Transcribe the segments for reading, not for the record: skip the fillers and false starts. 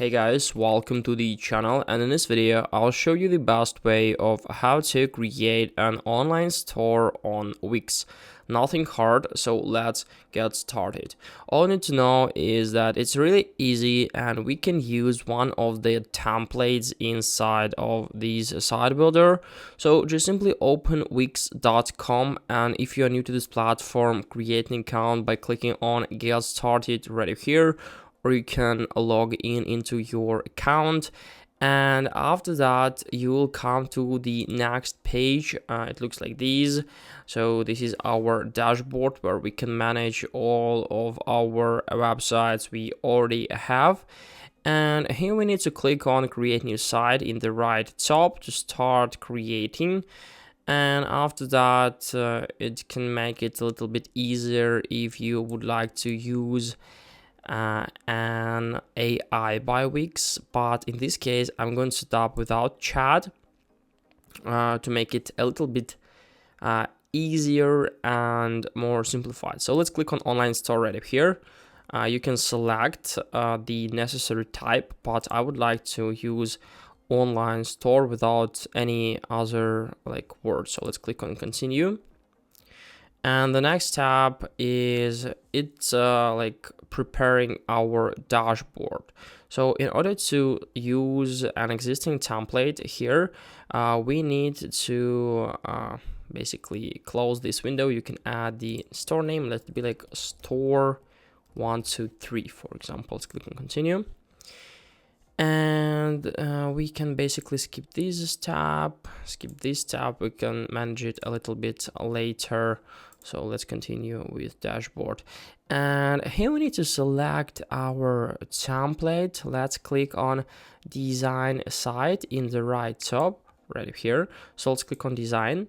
Hey guys, welcome to the channel, and in this video I'll show you the best way of how to create an online store on Wix. Nothing hard, so let's get started. All you need to know is that it's really easy and we can use one of the templates inside of this site builder. So just simply open wix.com, and if you are new to this platform, create an account by clicking on get started right here, or you can log in into your account, and after that you will come to the next page. It looks like this. So this is our dashboard where we can manage all of our websites we already have, and here we need to click on create new site in the right top to start creating. And after that it can make it a little bit easier if you would like to use an AI by Wix, but in this case I'm going to set up without chat to make it a little bit easier and more simplified. So let's click on online store right up here. You can select the necessary type, but I would like to use online store without any other words. So let's click on continue. And the next tab is preparing our dashboard. So in order to use an existing template here, we need to basically close this window. You can add the store name. Let it be like store 123, for example. Let's click on continue. And we can basically skip this tab, we can manage it a little bit later. So let's continue with dashboard, and here we need to select our template. Let's click on design site in the right top right here. So let's click on design,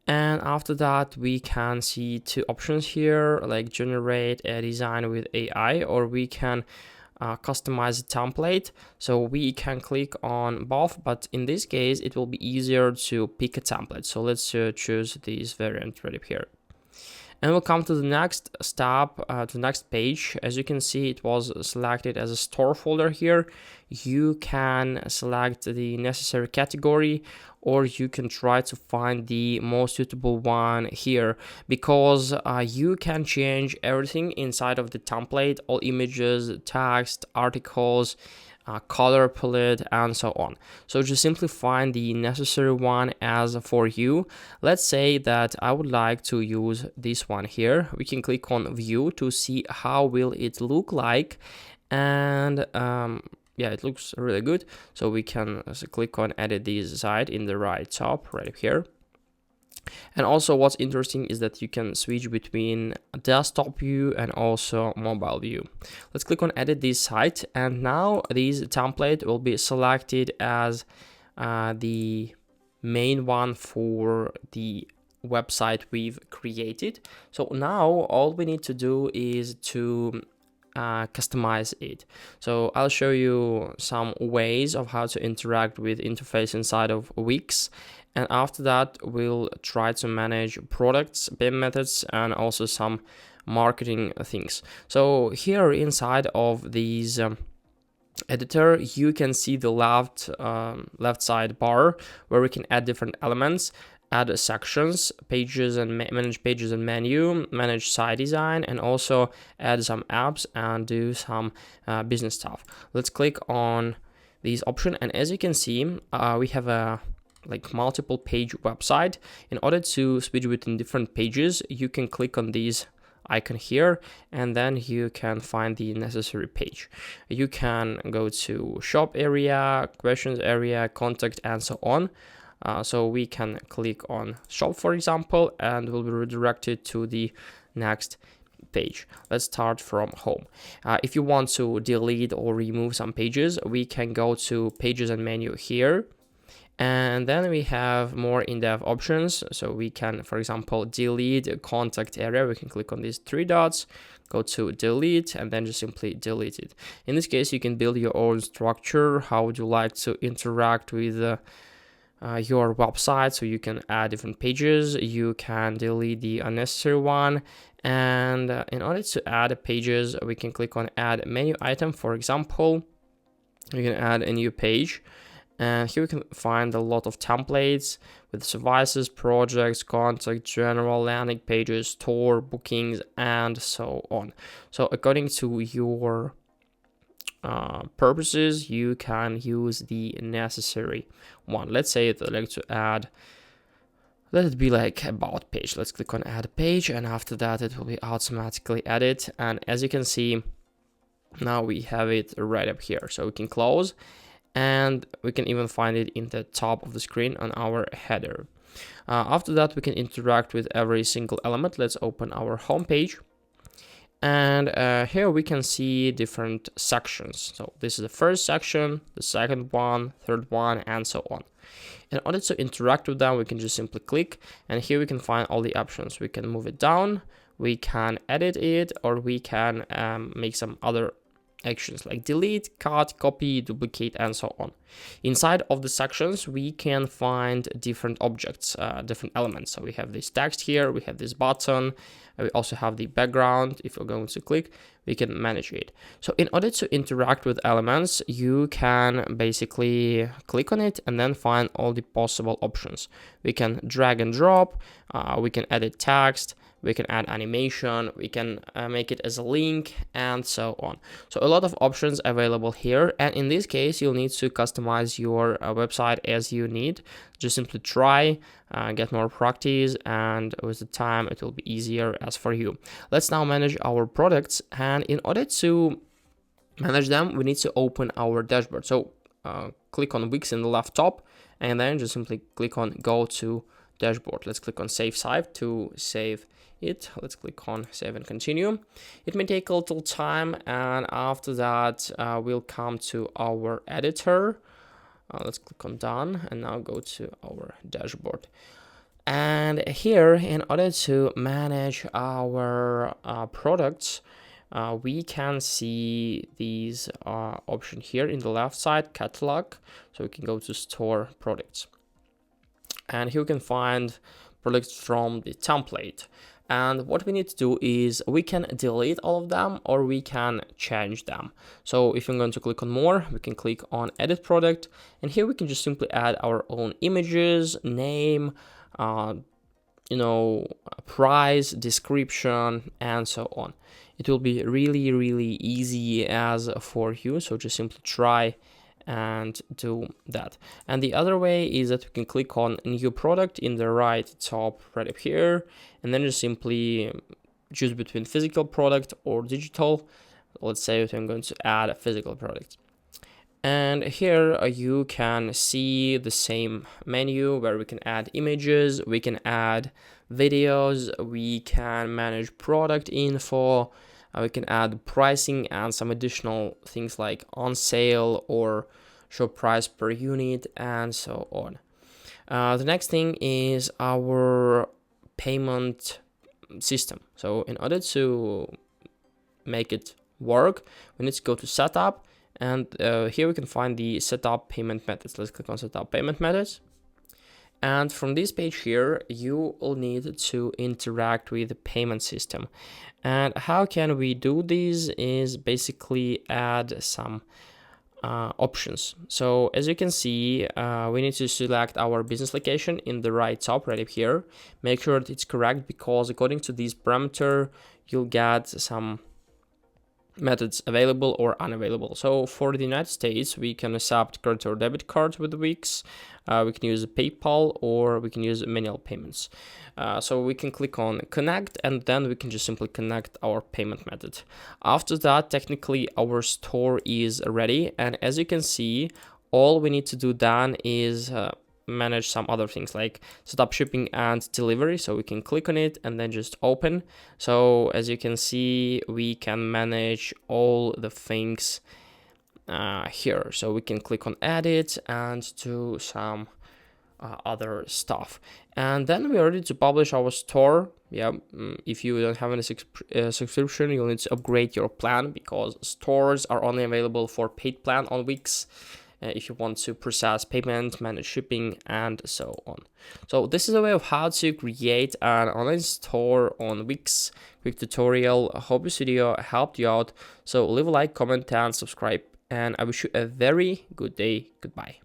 and after that we can see two options here, like generate a design with AI, or we can customize a template. So we can click on both, but in this case it will be easier to pick a template. So let's choose this variant right up here, and we'll come to the next step, to the next page. As you can see, it was selected as a store folder here. You can select the necessary category, or you can try to find the most suitable one here, because you can change everything inside of the template, all images, text, articles, color palette, and so on. So just simply find the necessary one as for you. Let's say that I would like to use this one here. We can click on view to see how will it look like, and yeah, it looks really good. So we can click on edit this site in the right top right here. And also what's interesting is that you can switch between desktop view and also mobile view. Let's click on edit this site, and now this template will be selected as the main one for the website we've created. So now all we need to do is to customize it. So I'll show you some ways of how to interact with interface inside of Wix, and after that we'll try to manage products, payment methods, and also some marketing things. So here inside of these editor, you can see the left side bar where we can add different elements, add sections, pages, and manage pages and menu, manage site design, and also add some apps and do some business stuff. Let's click on this option, and as you can see, we have a multiple page website. In order to switch between different pages, you can click on this icon here, and then you can find the necessary page. You can go to shop area, questions area, contact, and so on. So we can click on shop, for example, and we'll be redirected to the next page. Let's start from home. If you want to delete or remove some pages, we can go to pages and menu here, and then we have more in-depth options. So we can, for example, delete contact area. We can click on these three dots, go to delete, and then just simply delete it. In this case, you can build your own structure. How would you like to interact with your website? So you can add different pages, you can delete the unnecessary one, and in order to add pages, we can click on add menu item, for example, You can add a new page, and here we can find a lot of templates with services, projects, contact, general, landing pages, store, bookings, and so on. So according to your purposes, you can use the necessary one. Let's say I'd like to add, let it be like about page. Let's click on add page, and after that it will be automatically added. And as you can see, now we have it right up here. So we can close, and we can even find it in the top of the screen on our header. After that, we can interact with every single element. Let's open our home page. And here we can see different sections. So this is the first section, the second one, third one, and so on. In order to interact with them, we can just simply click, and here we can find all the options. We can move it down, we can edit it, or we can make some other actions like delete, cut, copy, duplicate, and so on. Inside of the sections, we can find different objects, different elements. So we have this text here, we have this button, we also have the background. If we're going to click, we can manage it. So in order to interact with elements, you can basically click on it and then find all the possible options. We can drag and drop, we can edit text, we can add animation, we can make it as a link, and so on. So a lot of options available here, and in this case you'll need to customize your website as you need. Just simply try, get more practice, and with the time it will be easier as for you. Let's now manage our products, and in order to manage them, we need to open our dashboard. So click on Wix in the left top, and then just simply click on go to dashboard. Let's click on save site to save it. Let's click on save and continue. It may take a little time, and after that we'll come to our editor. Let's click on done, and now go to our dashboard. And here, in order to manage our products, we can see these option here in the left side, catalog. So we can go to store products, and here we can find products from the template. And what we need to do is we can delete all of them, or we can change them. So if I'm going to click on more, we can click on edit product, and here we can just simply add our own images, name, price, description, and so on. It will be really easy as for you, so just simply try and do that. And the other way is that we can click on new product in the right top right up here, and then just simply choose between physical product or digital. Let's say that I'm going to add a physical product, and here you can see the same menu where we can add images, we can add videos, we can manage product info, we can add pricing and some additional things like on sale or show price per unit, and so on. The next thing is our payment system. So in order to make it work, we need to go to setup, and here we can find the setup payment methods. Let's click on setup payment methods. And from this page here, you will need to interact with the payment system. And how can we do this is basically add some options. So as you can see, we need to select our business location in the right top right up here. Make sure that it's correct, because according to this parameter, you'll get some methods available or unavailable. So for the United States, we can accept credit or debit cards with Wix. We can use PayPal, or we can use manual payments. So we can click on connect, and then we can just simply connect our payment method. After that, technically our store is ready, and as you can see, all we need to do then is manage some other things like set up shipping and delivery. So we can click on it and then just open. So as you can see, we can manage all the things here. So we can click on edit and do some other stuff, and then we're ready to publish our store. If you don't have any subscription, you'll need to upgrade your plan, because stores are only available for paid plan on Wix. If you want to process payment, manage shipping, and so on. So this is a way of how to create an online store on Wix. Quick tutorial. I hope this video helped you out. So leave a like, comment, and subscribe. and I wish you a very good day. Goodbye.